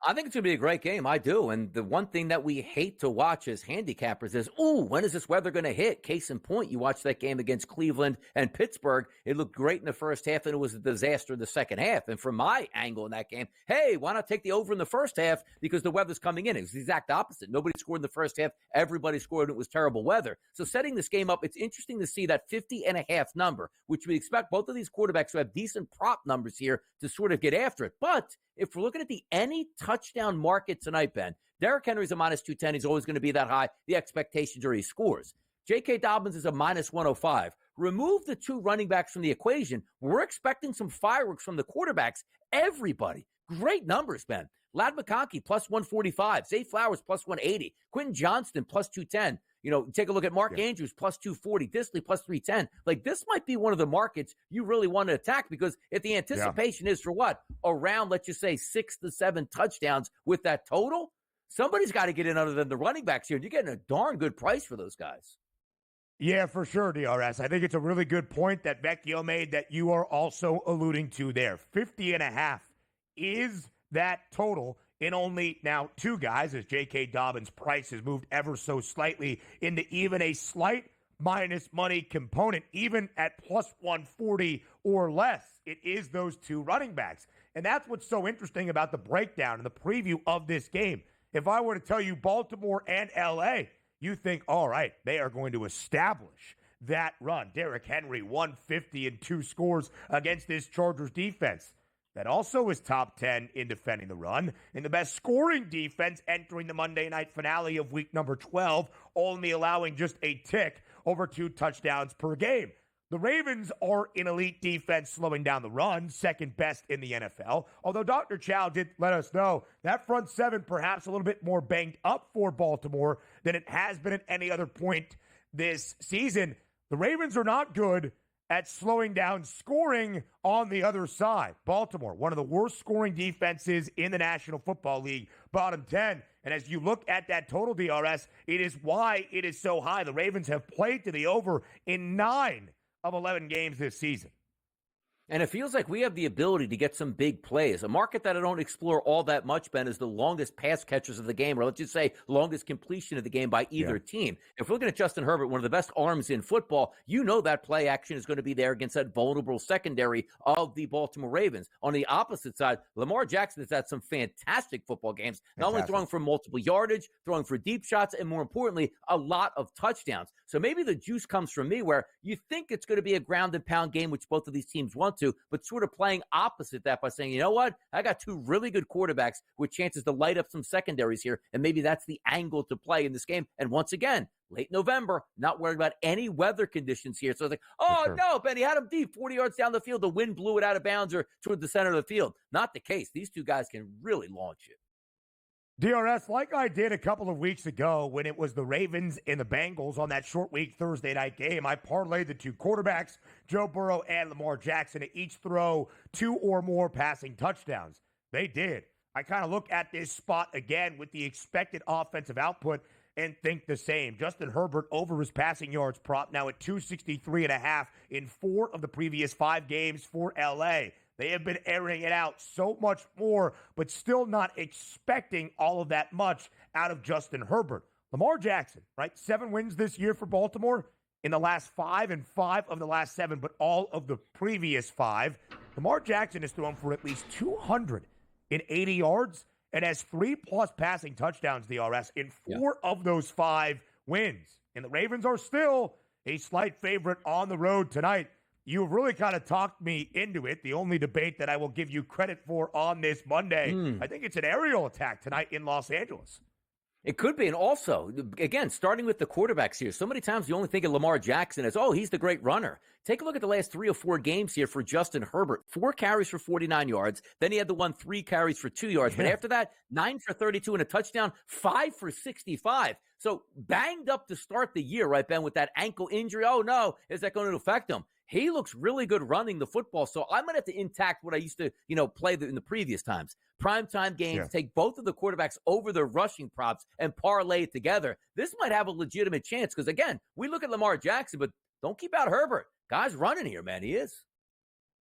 I think it's going to be a great game. I do. And the one thing that we hate to watch as handicappers is, when is this weather going to hit? Case in point, you watch that game against Cleveland and Pittsburgh. It looked great in the first half, and it was a disaster in the second half. And from my angle in that game, hey, why not take the over in the first half because the weather's coming in? It was the exact opposite. Nobody scored in the first half. Everybody scored, and it was terrible weather. So setting this game up, it's interesting to see that 50.5 number, which we expect both of these quarterbacks to have decent prop numbers here to sort of get after it. But if we're looking at the any touchdown market tonight, Ben, Derrick Henry's a minus 210. He's always going to be that high. The expectations are he scores. J.K. Dobbins is a minus 105. Remove the two running backs from the equation. We're expecting some fireworks from the quarterbacks. Everybody. Great numbers, Ben. Ladd McConkey, plus 145. Zay Flowers, plus 180. Quentin Johnston, plus 210. Take a look at Mark Andrews, plus 240. Disley, plus 310. Like, this might be one of the markets you really want to attack because if the anticipation is for what? Around, let's just say, 6 to 7 touchdowns with that total, somebody's got to get in other than the running backs here. You're getting a darn good price for those guys. Yeah, for sure, DRS. I think it's a really good point that Vecchio made that you are also alluding to there. 50.5 is that total in only now 2 guys, as J.K. Dobbins' price has moved ever so slightly into even a slight minus money component, even at plus 140 or less. It is those 2 running backs. And that's what's so interesting about the breakdown and the preview of this game. If I were to tell you Baltimore and L.A., you think, all right, they are going to establish that run. Derrick Henry, 150 and 2 scores against this Chargers defense. That also is top 10 in defending the run, and the best scoring defense entering the Monday night finale of week number 12, only allowing just a tick over 2 touchdowns per game. The Ravens are an elite defense slowing down the run, second best in the NFL, although Dr. Chao did let us know that front seven perhaps a little bit more banged up for Baltimore than it has been at any other point this season. The Ravens are not good at slowing down scoring on the other side. Baltimore, one of the worst scoring defenses in the National Football League, bottom 10. And as you look at that total, DRS, it is why it is so high. The Ravens have played to the over in 9 of 11 games this season. And it feels like we have the ability to get some big plays. A market that I don't explore all that much, Ben, is the longest pass catchers of the game, or let's just say longest completion of the game by either team. If we're looking at Justin Herbert, one of the best arms in football, you know that play action is going to be there against that vulnerable secondary of the Baltimore Ravens. On the opposite side, Lamar Jackson has had some fantastic football games, not only throwing for multiple yardage, throwing for deep shots, and more importantly, a lot of touchdowns. So maybe the juice comes from me where you think it's going to be a ground and pound game, which both of these teams want to, but sort of playing opposite that by saying, you know what? I got 2 really good quarterbacks with chances to light up some secondaries here, and maybe that's the angle to play in this game. And once again, late November, not worried about any weather conditions here. So it's like, no, Ben, he had him deep, 40 yards down the field. The wind blew it out of bounds or toward the center of the field. Not the case. These 2 guys can really launch it. DRS, like I did a couple of weeks ago when it was the Ravens and the Bengals on that short week Thursday night game, I parlayed the 2 quarterbacks, Joe Burrow and Lamar Jackson, to each throw 2 or more passing touchdowns. They did. I kind of look at this spot again with the expected offensive output and think the same. Justin Herbert over his passing yards prop now at 263.5 in 4 of the previous 5 games for L.A. They have been airing it out so much more, but still not expecting all of that much out of Justin Herbert. Lamar Jackson, right? 7 wins this year for Baltimore in the last 5 and 5 of the last 7, but all of the previous 5. Lamar Jackson has thrown for at least 280 yards and has 3+ passing touchdowns, DRS, in 4 of those 5 wins. And the Ravens are still a slight favorite on the road tonight. You've really kind of talked me into it. The only debate that I will give you credit for on this Monday, I think it's an aerial attack tonight in Los Angeles. It could be. And also, again, starting with the quarterbacks here, so many times you only think of Lamar Jackson as, oh, he's the great runner. Take a look at the last 3 or 4 games here for Justin Herbert. 4 carries for 49 yards. Then he had the 3 carries for 2 yards. But after that, 9 for 32 and a touchdown, 5 for 65. So banged up to start the year, right, Ben, with that ankle injury. Oh, no, is that going to affect him? He looks really good running the football. So I might have to intact what I used to, play in the previous times. Primetime games, take both of the quarterbacks over their rushing props and parlay it together. This might have a legitimate chance because, again, we look at Lamar Jackson, but don't keep out Herbert. Guy's running here, man. He is.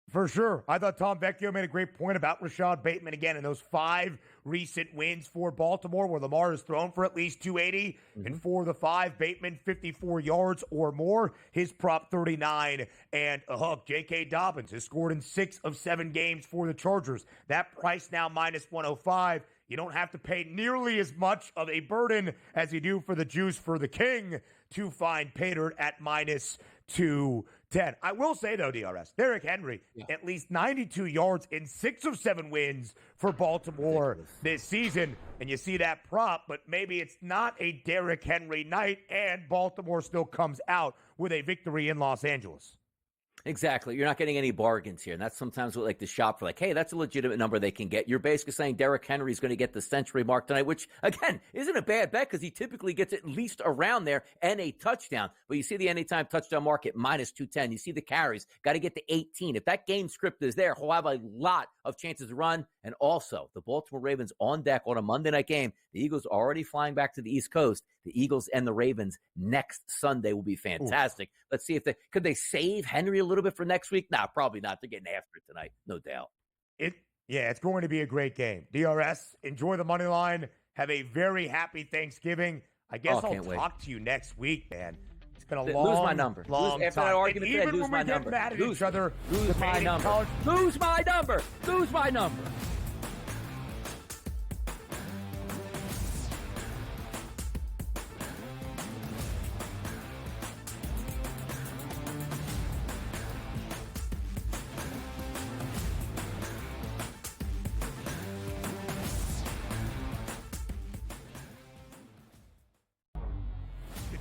For sure. I thought Tom Vecchio made a great point about Rashad Bateman again in those 5 recent wins for Baltimore where Lamar has thrown for at least 280. And for the 5, Bateman 54 yards or more. His prop 39 and a hook. J.K. Dobbins has scored in 6 of 7 games for the Chargers. That price now minus 105. You don't have to pay nearly as much of a burden as you do for the juice for the king to find Pater at minus 210. I will say, though, DRS, Derrick Henry, at least 92 yards in 6 of 7 wins for Baltimore this season. And you see that prop, but maybe it's not a Derrick Henry night, and Baltimore still comes out with a victory in Los Angeles. Exactly. You're not getting any bargains here. And that's sometimes what like the shop for hey, that's a legitimate number they can get. You're basically saying Derrick Henry's going to get the century mark tonight, which, again, isn't a bad bet because he typically gets at least around there and a touchdown. But you see the anytime touchdown market minus 210. You see the carries. Got to get to 18. If that game script is there, he'll have a lot of chances to run. And also, the Baltimore Ravens on deck on a Monday night game. The Eagles already flying back to the East Coast. The Eagles and the Ravens next Sunday will be fantastic. Let's see if could they save Henry a little bit for next week? Nah, probably not. They're getting after it tonight, no doubt. It's going to be a great game. DRS, enjoy the money line. Have a very happy Thanksgiving. I guess I'll talk to you next week, man. It's been a lose my number. Long after time. that argument Even today, when we get mad at each other, lose my number. Lose my number. Lose my number.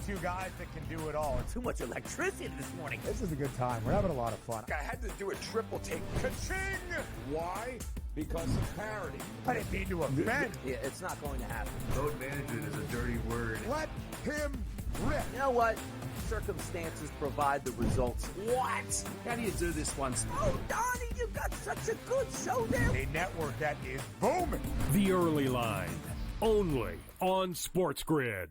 Two guys that can do it all. Too much electricity this morning. This is a good time. We're having a lot of fun. I had to do a triple take. Ka-ching! Why? Because of parity. I didn't mean to offend. Yeah, it's not going to happen. Load management is a dirty word. Let him rip. You know what? Circumstances provide the results. What? How do you do this one? Oh, Donnie, you got such a good show there. A network that is booming. The Early Line, only on SportsGrid.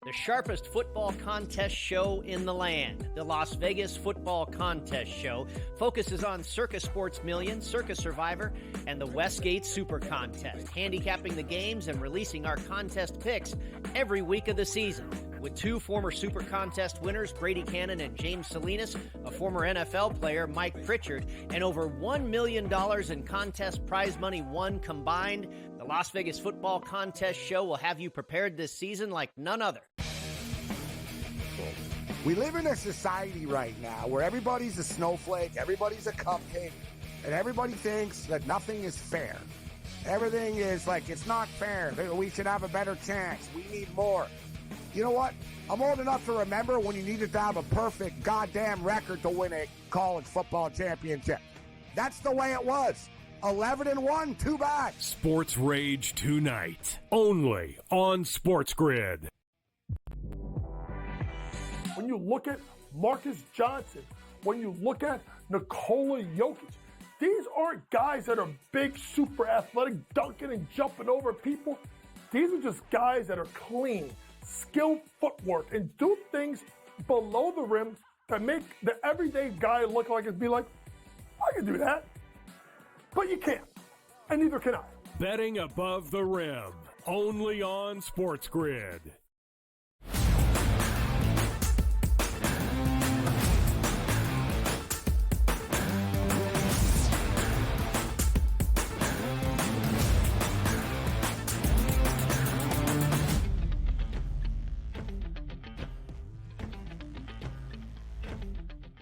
The sharpest football contest show in the land, the Las Vegas Football Contest Show, focuses on Circus Sports Million, Circus Survivor, and the Westgate Super Contest, handicapping the games and releasing our contest picks every week of the season. With 2 former Super Contest winners, Brady Cannon and James Salinas, a former NFL player, Mike Pritchard, and over $1 million in contest prize money won combined, the Las Vegas Football Contest Show will have you prepared this season like none other. We live in a society right now where everybody's a snowflake, everybody's a cupcake, and everybody thinks that nothing is fair. Everything is like, it's not fair. We should have a better chance. We need more. You know what? I'm old enough to remember when you needed to have a perfect goddamn record to win a college football championship. That's the way it was. 11-1, too bad. Sports Rage tonight, only on SportsGrid. When you look at Marcus Johnson, when you look at Nikola Jokic, these aren't guys that are big, super athletic, dunking and jumping over people. These are just guys that are clean, skilled footwork, and do things below the rim that make the everyday guy look like it'd be like, I can do that. But you can't, and neither can I. Betting above the rim, only on SportsGrid.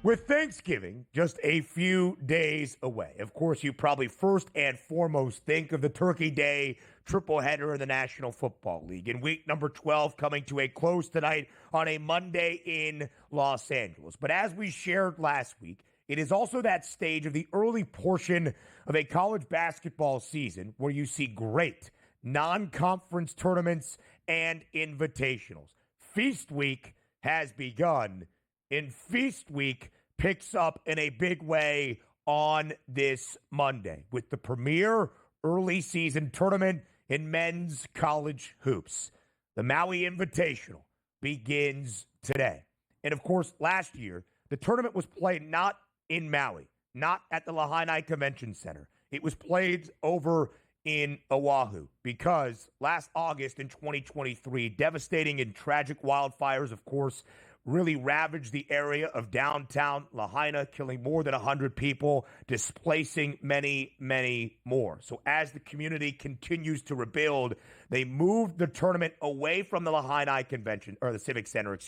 With Thanksgiving just a few days away, of course, you probably first and foremost think of the Turkey Day triple header in the National Football League. In week number 12 coming to a close tonight on a Monday in Los Angeles. But as we shared last week, it is also that stage of the early portion of a college basketball season where you see great non-conference tournaments and invitationals. Feast Week has begun, and Feast Week picks up in a big way on this Monday with the premier early season tournament in men's college hoops. The Maui Invitational begins today. And of course, last year, the tournament was played not in Maui, not at the Lahainai Convention Center. It was played over in Oahu because last August in 2023, devastating and tragic wildfires, of course, really ravaged the area of downtown Lahaina, killing more than 100 people, displacing many, many more. So as the community continues to rebuild, they moved the tournament away from the Lahainai Convention, or the Civic Center,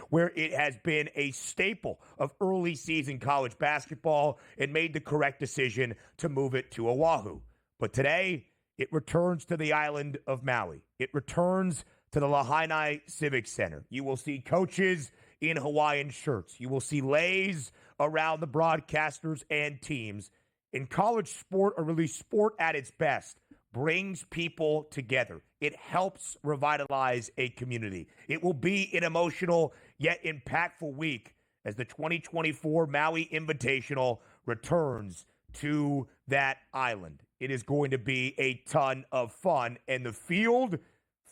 where it has been a staple of early season college basketball, and made the correct decision to move it to Oahu. But today, it returns to the island of Maui. It returns to the Lahainai Civic Center. You will see coaches in Hawaiian shirts. You will see leis around the broadcasters and teams. In college sport, or really sport at its best, brings people together. It helps revitalize a community. It will be an emotional yet impactful week as the 2024 Maui Invitational returns to that island. It is going to be a ton of fun, and the field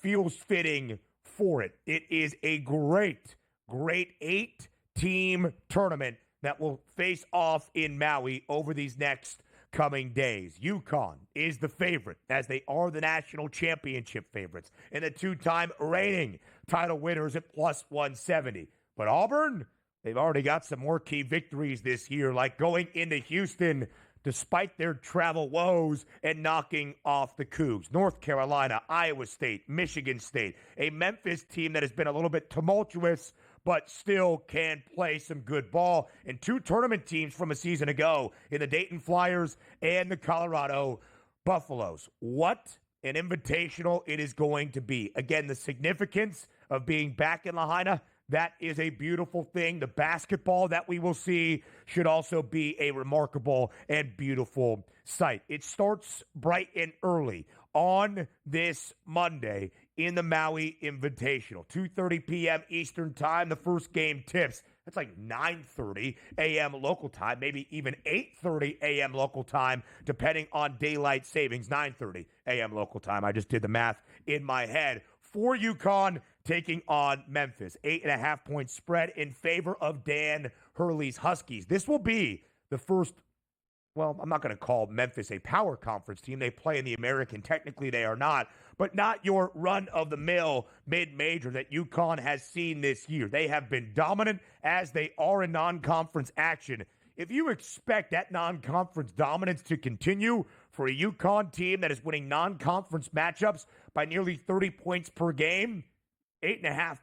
feels fitting for it. It is a great 8-team tournament that will face off in Maui over these next coming days. UConn is the favorite, as they are the national championship favorites and the two-time reigning title winners at plus 170. But Auburn, they've already got some more key victories this year, like going into Houston despite their travel woes and knocking off the Cougs. North Carolina, Iowa State, Michigan State, a Memphis team that has been a little bit tumultuous but still can play some good ball. And two tournament teams from a season ago in the Dayton Flyers and the Colorado Buffaloes. What an invitational it is going to be. Again, the significance of being back in Lahaina, that is a beautiful thing. The basketball that we will see should also be a remarkable and beautiful sight. It starts bright and early on this Monday in the Maui Invitational. 2:30 p.m. Eastern Time. The first game tips. That's like 9:30 a.m. local time, maybe even 8:30 a.m. local time, depending on daylight savings. 9:30 a.m. local time. I just did the math in my head. For UConn, taking on Memphis. 8.5-point spread in favor of Dan Hurley's Huskies. This will be the first, well, I'm not going to call Memphis a power conference team. They play in the American. Technically, they are not. But not your run-of-the-mill mid-major that UConn has seen this year. They have been dominant as they are in non-conference action. If you expect that non-conference dominance to continue for a UConn team that is winning non-conference matchups by nearly 30 points per game, 8.5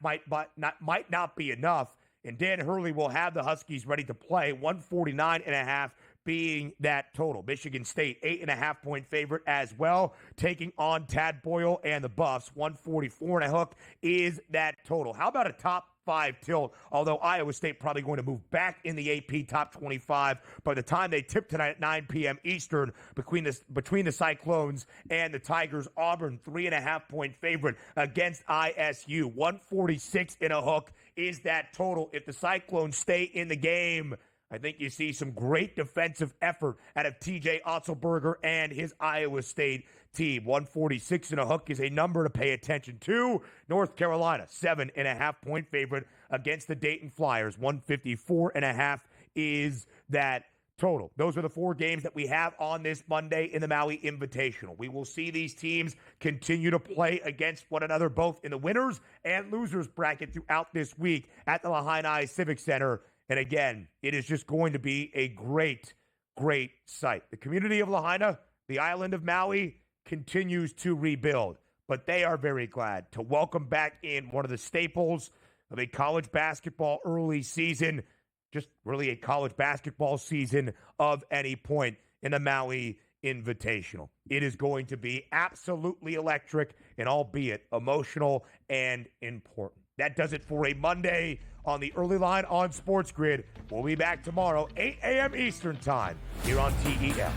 might not be enough. And Dan Hurley will have the Huskies ready to play. 149.5 being that total. Michigan State, 8.5-point favorite as well, taking on Tad Boyle and the Buffs. 144.5 is that total. How about a top 5 tilt, although Iowa State probably going to move back in the AP top 25 by the time they tip tonight at 9 p.m. Eastern between the Cyclones and the Tigers. Auburn, 3.5-point favorite against ISU. 146.5 is that total. If the Cyclones stay in the game, I think you see some great defensive effort out of TJ Otzelberger and his Iowa State team. 146.5 is a number to pay attention to. North Carolina, 7.5-point favorite against the Dayton Flyers. 154.5 is that total. Those are the 4 games that we have on this Monday in the Maui Invitational. We will see these teams continue to play against one another, both in the winners and losers bracket throughout this week at the Lahainai Civic Center. And again, it is just going to be a great sight. The community of Lahaina, the island of Maui, continues to rebuild, but they are very glad to welcome back in one of the staples of a college basketball early season just really a college basketball season of any point in the Maui Invitational. It is going to be absolutely electric and albeit emotional and important. That does it for a Monday on the Early Line on SportsGrid. We'll be back tomorrow, 8 a.m. Eastern Time, here on TEL.